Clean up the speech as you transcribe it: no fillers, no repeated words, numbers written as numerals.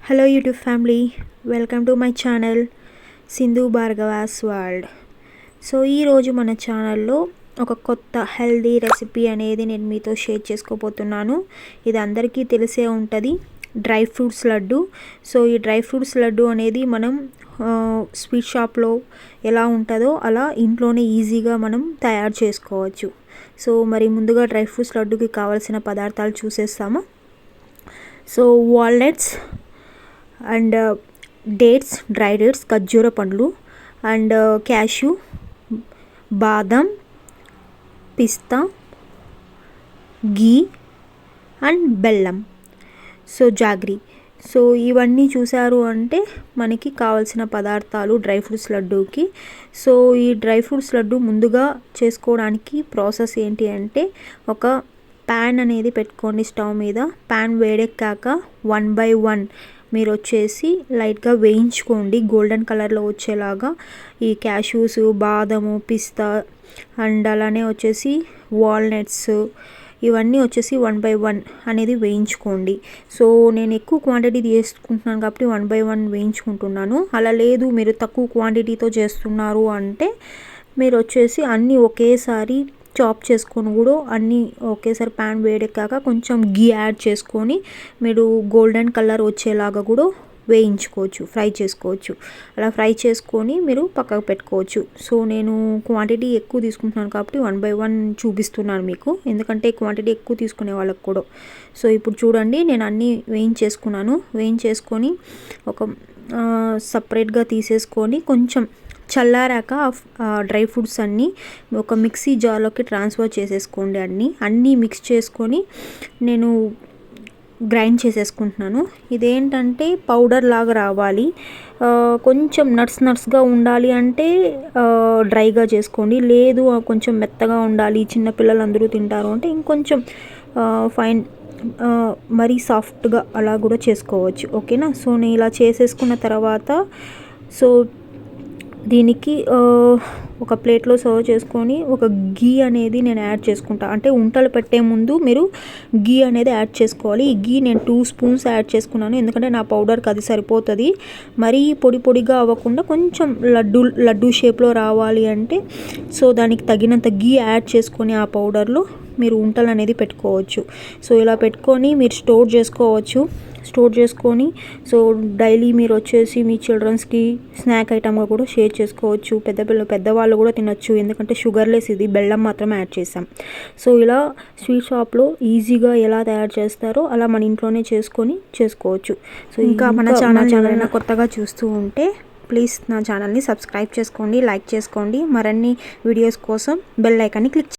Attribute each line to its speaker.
Speaker 1: Hello YouTube family, welcome to my channel Sindhu Bhargava's world. సో ఈరోజు మన ఛానల్లో ఒక కొత్త హెల్దీ రెసిపీ అనేది నేను మీతో షేర్ చేసుకోబోతున్నాను. ఇది అందరికీ తెలిసే ఉంటుంది, డ్రై ఫ్రూట్స్ లడ్డు. సో ఈ డ్రై ఫ్రూట్స్ లడ్డు అనేది మనం స్వీట్ షాప్లో ఎలా ఉంటుందో అలా ఇంట్లోనే ఈజీగా మనం తయారు చేసుకోవచ్చు. సో మరి ముందుగా డ్రై ఫ్రూట్స్ లడ్డుకి కావాల్సిన పదార్థాలు చూసేస్తాము. So walnuts and dates, dry dates, ఖర్జూర పండ్లు అండ్ క్యాష్యూ, బాదం, పిస్తా, ఘీ అండ్ బెల్లం, సో జాగ్రీ. సో ఇవన్నీ చూసారు అంటే మనకి కావాల్సిన పదార్థాలు డ్రై ఫ్రూట్స్ లడ్డూకి. సో ఈ డ్రై ఫ్రూట్స్ లడ్డు ముందుగా చేసుకోవడానికి ప్రాసెస్ ఏంటి అంటే, ఒక ప్యాన్ అనేది పెట్టుకోండి స్టవ్ మీద. ప్యాన్ వేడెక్కాక 1 by 1 మీరు వచ్చేసి లైట్గా వేయించుకోండి, గోల్డెన్ కలర్లో వచ్చేలాగా ఈ క్యాష్యూస్, బాదము, పిస్తా అండ్ అలానే వచ్చేసి వాల్నట్స్ ఇవన్నీ వచ్చేసి 1 by 1 అనేది వేయించుకోండి. సో నేను ఎక్కువ క్వాంటిటీ చేసుకుంటున్నాను కాబట్టి 1 by 1 వేయించుకుంటున్నాను. అలా లేదు మీరు తక్కువ క్వాంటిటీతో చేస్తున్నారు అంటే మీరు వచ్చేసి అన్నీ ఒకేసారి చాప్ చేసుకొని కూడా అన్నీ ఒకేసారి ప్యాన్ వేడెక్కాక కొంచెం ఘీ యాడ్ చేసుకొని మీరు గోల్డెన్ కలర్ వచ్చేలాగా కూడా వేయించుకోవచ్చు, ఫ్రై చేసుకోవచ్చు. అలా ఫ్రై చేసుకొని మీరు పక్కకు పెట్టుకోవచ్చు. సో నేను క్వాంటిటీ ఎక్కువ తీసుకుంటున్నాను కాబట్టి 1 by 1 చూపిస్తున్నాను మీకు, ఎందుకంటే క్వాంటిటీ ఎక్కువ తీసుకునే వాళ్ళకి కూడా. సో ఇప్పుడు చూడండి, నేను అన్నీ వేయించేసుకున్నాను. వేయించేసుకొని ఒక సపరేట్గా తీసేసుకొని కొంచెం చల్లారాక డ్రై ఫ్రూట్స్ అన్నీ ఒక మిక్సీ జార్లోకి ట్రాన్స్ఫర్ చేసేసుకోండి. అన్నీ మిక్స్ చేసుకొని నేను గ్రైండ్ చేసేసుకుంటున్నాను. ఇదేంటంటే పౌడర్ లాగా రావాలి. కొంచెం నట్స్గా ఉండాలి అంటే డ్రైగా చేసుకోండి, లేదు కొంచెం మెత్తగా ఉండాలి చిన్నపిల్లలు అందరూ తింటారు అంటే ఇంకొంచెం ఫైన్ మరీ సాఫ్ట్గా అలా కూడా చేసుకోవచ్చు. ఓకేనా. సో నేను ఇలా చేసేసుకున్న తర్వాత సో దీనికి ఒక ప్లేట్లో సర్వ్ చేసుకొని ఒక ఘీ అనేది నేను యాడ్ చేసుకుంటా. అంటే ఉంటలు పెట్టే ముందు మీరు ఘీ అనేది యాడ్ చేసుకోవాలి. ఈ ఘీ నేను 2 స్పూన్స్ యాడ్ చేసుకున్నాను, ఎందుకంటే నా పౌడర్కి అది సరిపోతుంది. మరీ పొడిగా అవ్వకుండా కొంచెం లడ్డు షేప్లో రావాలి అంటే సో దానికి తగినంత ఘీ యాడ్ చేసుకొని ఆ పౌడర్లో మీరు ఉంటలు అనేది పెట్టుకోవచ్చు. సో ఇలా పెట్టుకొని మీరు స్టోర్ చేసుకొని సో డైలీ మీరు వచ్చేసి మీ చిల్డ్రన్స్కి స్నాక్ ఐటమ్గా కూడా షేర్ చేసుకోవచ్చు. పెద్దవాళ్ళు కూడా తినచ్చు, ఎందుకంటే షుగర్లెస్, ఇది బెల్లం మాత్రమే యాడ్ చేసాం. సో ఇలా స్వీట్ షాప్లో ఈజీగా ఎలా తయారు చేస్తారో అలా మన ఇంట్లోనే చేసుకోవచ్చు. సో ఇంకా మన ఛానల్ కొత్తగా చూస్తూ ఉంటే ప్లీజ్ నా ఛానల్ని సబ్స్క్రైబ్ చేసుకోండి, లైక్ చేసుకోండి. మరిన్ని వీడియోస్ కోసం బెల్ ఐకాన్ని క్లిక్